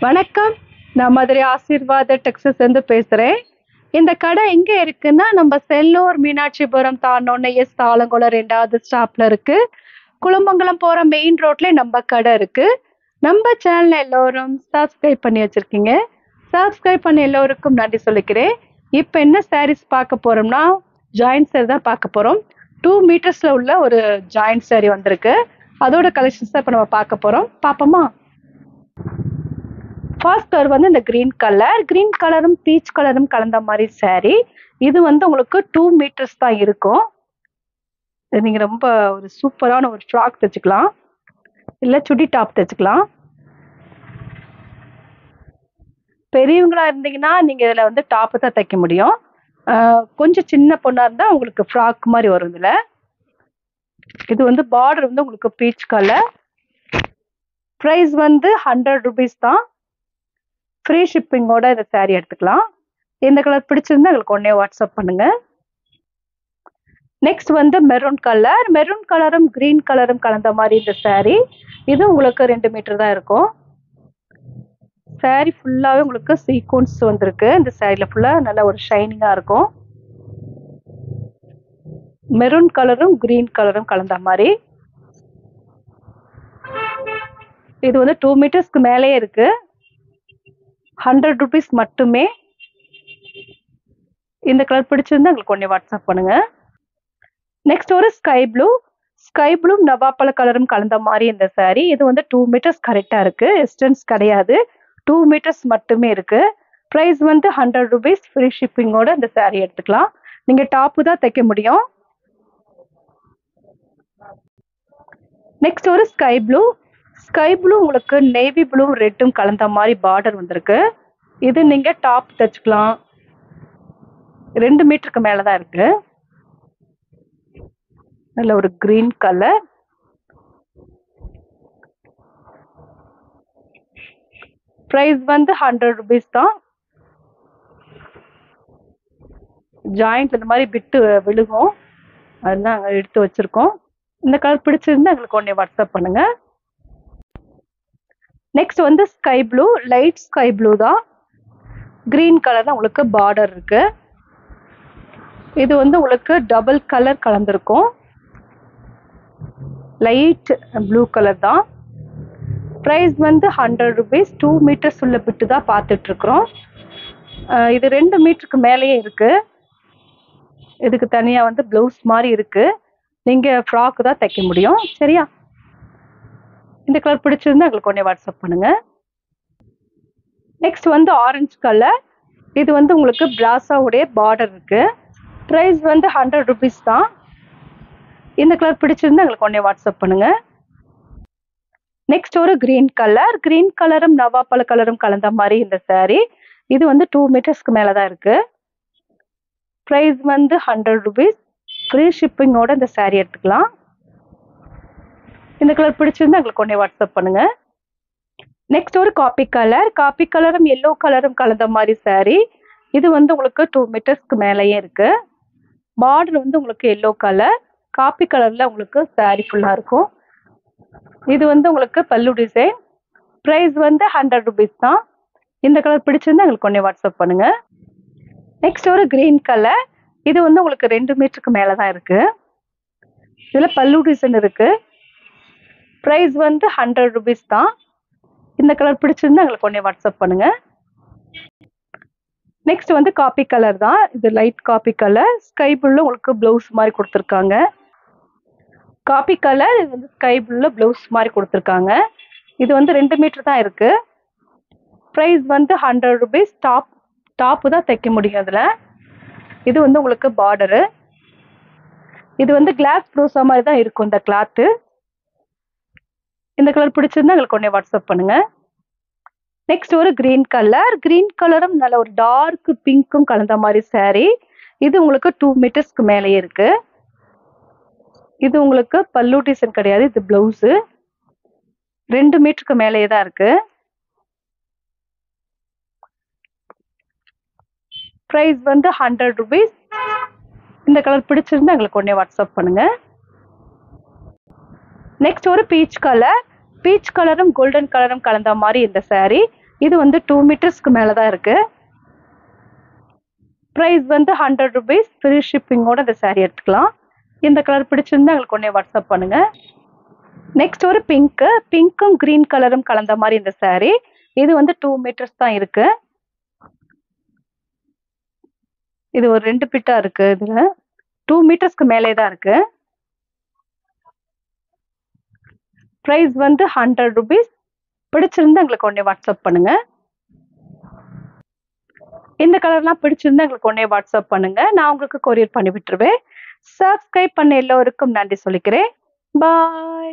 வணக்கம். நான் மதுரை ஆசீர்வாத டெக்ஸஸ்லேருந்து பேசுகிறேன். இந்த கடை எங்கே இருக்குன்னா, நம்ம செல்லூர் மீனாட்சிபுரம் தாண்டோன்னே ஆலங்குளம் 2வது ஸ்டாப்பில் இருக்குது. குளமங்கலம் போகிற மெயின் ரோட்லேயே நம்ம கடை இருக்குது. நம்ம சேனலை எல்லோரும் சப்ஸ்கிரைப் பண்ணி வச்சுருக்கீங்க. சப்ஸ்கிரைப் பண்ண எல்லோருக்கும் நன்றி சொல்லிக்கிறேன். இப்போ என்ன சாரீஸ் பார்க்க போகிறோம்னா, ஜாயின்ட் சாரி தான் பார்க்க போகிறோம். 2 மீட்டர்ஸில் உள்ள ஒரு ஜாயின்ட் சாரி வந்திருக்கு. அதோட கலெக்ஷன்ஸ் தான் இப்போ நம்ம பார்க்க போகிறோம். பார்ப்போமா? ஃபர்ஸ்ட் கலர் வந்து இந்த கிரீன் கலரும் பீச் கலரும் கலந்த மாதிரி சாரி. இது வந்து உங்களுக்கு 2 மீட்டர்ஸ் தான் இருக்கும். நீங்க ரொம்ப ஒரு சூப்பரான ஒரு ஃப்ராக் தைச்சுக்கலாம், இல்லை சுடி டாப் தைச்சுக்கலாம். பெரியவங்களா இருந்தீங்கன்னா நீங்க இதுல வந்து டாப் தான் தைக்க முடியும். கொஞ்சம் சின்ன பொண்ணா இருந்தா உங்களுக்கு ஃப்ராக் மாதிரி வரும். இதுல இது வந்து பார்டர் வந்து உங்களுக்கு பீச் கலர். ப்ரைஸ் வந்து 100 rupees தான். ஃப்ரீ ஷிப்பிங்கோட இந்த சாரீ எடுத்துக்கலாம். இந்த கலர் பிடிச்சிருந்தா எங்களுக்கு உடனே வாட்ஸ்அப் பண்ணுங்க. நெக்ஸ்ட் வந்து மெரூன் கலரும் கிரீன் கலரும் கலந்த மாதிரி இந்த சாரீ. இது உங்களுக்கு 2 மீட்டர் தான் இருக்கும். சாரீ ஃபுல்லாவே உங்களுக்கு சீக்வன்ஸ் வந்திருக்கு. இந்த சாரீல ஃபுல்லா நல்ல ஒரு ஷைனிங்கா இருக்கும். மெரூன் கலரும் கிரீன் கலரும் கலந்த மாதிரி. இது வந்து 2 மீட்டர்ஸ்க்கு மேலேயே இருக்கு. 100 rupees மட்டுமே. இந்த கலர் பிடிச்சிருந்தா எங்களுக்கு உடனே வாட்ஸ்அப் பண்ணுங்க. நெக்ஸ்ட் ஒரு ஸ்கை ப்ளூ நவாப்பழ கலரும் கலந்த மாதிரி இந்த சாரீ. இது வந்து 2 மீட்டர்ஸ் கரெக்டா இருக்கு. டிஸ்டன்ஸ் கிடையாது, 2 மீட்டர்ஸ் மட்டுமே இருக்கு. ப்ரைஸ் வந்து 100 rupees. ஃப்ரீ ஷிப்பிங்கோட இந்த சாரீ எடுத்துக்கலாம். நீங்க டாப்பு தான் தைக்க முடியும். நெக்ஸ்ட் ஒரு ஸ்கை ப்ளூ உங்களுக்கு நேவி ப்ளூ ரெட்டும் கலந்த மாதிரி பார்டர் வந்திருக்கு. இது நீங்க டாப் தைச்சுக்கலாம். 2 மீட்டருக்கு மேலதான் இருக்கு. நல்ல ஒரு கிரீன் கலர். பிரைஸ் வந்து 100 rupees தான். ஜாயிண்ட் இந்த மாதிரி பிட்டு விழுகும், அதுதான் எடுத்து வச்சிருக்கோம். இந்த கலர் பிடிச்சிருந்தா எங்களுக்கு உடனே வாட்ஸ்அப் பண்ணுங்க. நெக்ஸ்ட் வந்து லைட் ஸ்கை ப்ளூ தான். கிரீன் கலர் தான் உங்களுக்கு பார்டர் இருக்கு. இது வந்து உங்களுக்கு டபுள் கலர் கலந்துருக்கும். லைட் ப்ளூ கலர் தான். ப்ரைஸ் வந்து 100 rupees. 2 மீட்டர்ஸ் உள்ள பிட்டு தான் பார்த்துட்டு இருக்கிறோம். இது 2 மீட்டருக்கு மேலேயே இருக்கு. இதுக்கு தனியா வந்து ப்ளவுஸ் மாதிரி இருக்கு. நீங்க ஃப்ராக் தான் தைக்க முடியும். சரியா? இந்த கலர் பிடிச்சிருந்தா எங்களுக்கு உடனே வாட்ஸ்அப் பண்ணுங்க. நெக்ஸ்ட் வந்து ஆரஞ்சு கலர். இது வந்து உங்களுக்கு பிராசாவுடைய பார்டர் இருக்கு. ப்ரைஸ் வந்து 100 rupees தான். இந்த கலர் பிடிச்சிருந்தா எங்களுக்கு உடனே வாட்ஸ்அப் பண்ணுங்க. நெக்ஸ்ட் ஒரு கிரீன் கலரும் நவாப்பழ கலரும் கலந்த மாதிரி இந்த சாரீ. இது வந்து 2 மீட்டர்ஸ்க்கு மேலதான் இருக்கு. ப்ரைஸ் வந்து 100 rupees. ஃப்ரீ ஷிப்பிங்கோட இந்த சாரீ எடுத்துக்கலாம். இந்த கலர் பிடிச்சிருந்தா எங்களுக்கு உடனே வாட்ஸ்அப் பண்ணுங்க. நெக்ஸ்ட் ஒரு காப்பி கலரும் எல்லோ கலரும் கலந்த மாதிரி சாரீ. இது வந்து உங்களுக்கு 2 மீட்டர்ஸ்க்கு மேலேயே இருக்கு. பார்டர் வந்து உங்களுக்கு எல்லோ கலர், காப்பி கலர்ல உங்களுக்கு சாரீ ஃபுல்லா இருக்கும். இது வந்து உங்களுக்கு பல்லு டிசைன். பிரைஸ் வந்து 100 rupees தான். இந்த கலர் பிடிச்சிருந்தா எங்களுக்கு உடனே வாட்ஸ்அப் பண்ணுங்க. நெக்ஸ்ட் ஒரு கிரீன் கலர். இது வந்து உங்களுக்கு 2 மீட்டருக்கு மேலதான் இருக்கு. இதுல பல்லு டிசைன் இருக்கு. ப்ரைஸ் வந்து 100 rupees தான். இந்த கலர் பிடிச்சிருந்தா எங்களுக்கு உடனே வாட்ஸ்அப் பண்ணுங்க. நெக்ஸ்ட் வந்து காப்பி கலர் தான். இது லைட் காப்பி கலர். ஸ்கை ப்ளூல உங்களுக்கு ப்ளவுஸ் மாதிரி கொடுத்துருக்காங்க. Coffee colour. இது வந்து ஸ்கை ப்ளூல ப்ளவுஸ் மாதிரி கொடுத்துருக்காங்க. இது வந்து 2 மீட்டர் தான் இருக்கு. ப்ரைஸ் வந்து 100 rupees. டாப்பு தான் தைக்க முடியும் இதுல. இது வந்து உங்களுக்கு பார்டரு. இது வந்து கிளாஸ் ப்ரோசா மாதிரி தான் இருக்கும் இந்த கிளாத்து. இந்த கலர் பிடிச்சிருந்தா எங்களுக்கு உடனே வாட்ஸ்அப் பண்ணுங்க. நெக்ஸ்ட் ஒரு கிரீன் கலரும் நல்ல ஒரு டார்க் பிங்க்கும் கலந்த மாதிரி சாரீ. இது உங்களுக்கு 2 மீட்டர்ஸ்க்கு மேலேயே இருக்கு. இது உங்களுக்கு பல்லு டிசைன் கிடையாது, இது பிளவுஸ். 2 மீட்டருக்கு மேலேயே தான் இருக்கு. ப்ரைஸ் வந்து 100 rupees. இந்த கலர் பிடிச்சிருந்தா எங்களுக்கு உடனே வாட்ஸ்அப் பண்ணுங்க. நெக்ஸ்ட் ஒரு பீச் கலரும் கோல்டன் கலரும் கலந்த மாதிரி இந்த சாரீ. இது வந்து 2 மீட்டர்ஸ்க்கு மேலே தான் இருக்கு. ப்ரைஸ் வந்து 100 rupees. ஃப்ரீ ஷிப்பிங்கோட இந்த saree எடுத்துக்கலாம். இந்த கலர் பிடிச்சிருந்தா எங்களுக்கு உடனே வாட்ஸ்அப் பண்ணுங்க. நெக்ஸ்ட் ஒரு பிங்க்கும் கிரீன் கலரும் கலந்த மாதிரி இந்த saree. இது வந்து 2 மீட்டர்ஸ் தான் இருக்கு. இது ஒரு 2 பிட்டா இருக்கு. இதுல 2 மீட்டர்ஸ்க்கு மேலே தான் இருக்கு. ப்ரைஸ் வந்து 100 rupees. பிடிச்சிருந்தா எங்களுக்கு உடனே வாட்ஸ்அப் பண்ணுங்க. இந்த கலர்லாம் பிடிச்சிருந்தா எங்களுக்கு உடனே வாட்ஸ்அப் பண்ணுங்க. நான் உங்களுக்கு கொரியர் பண்ணி விட்டுருவேன். சப்ஸ்கிரைப் பண்ண எல்லோருக்கும் நன்றி சொல்லிக்கிறேன். பாய்.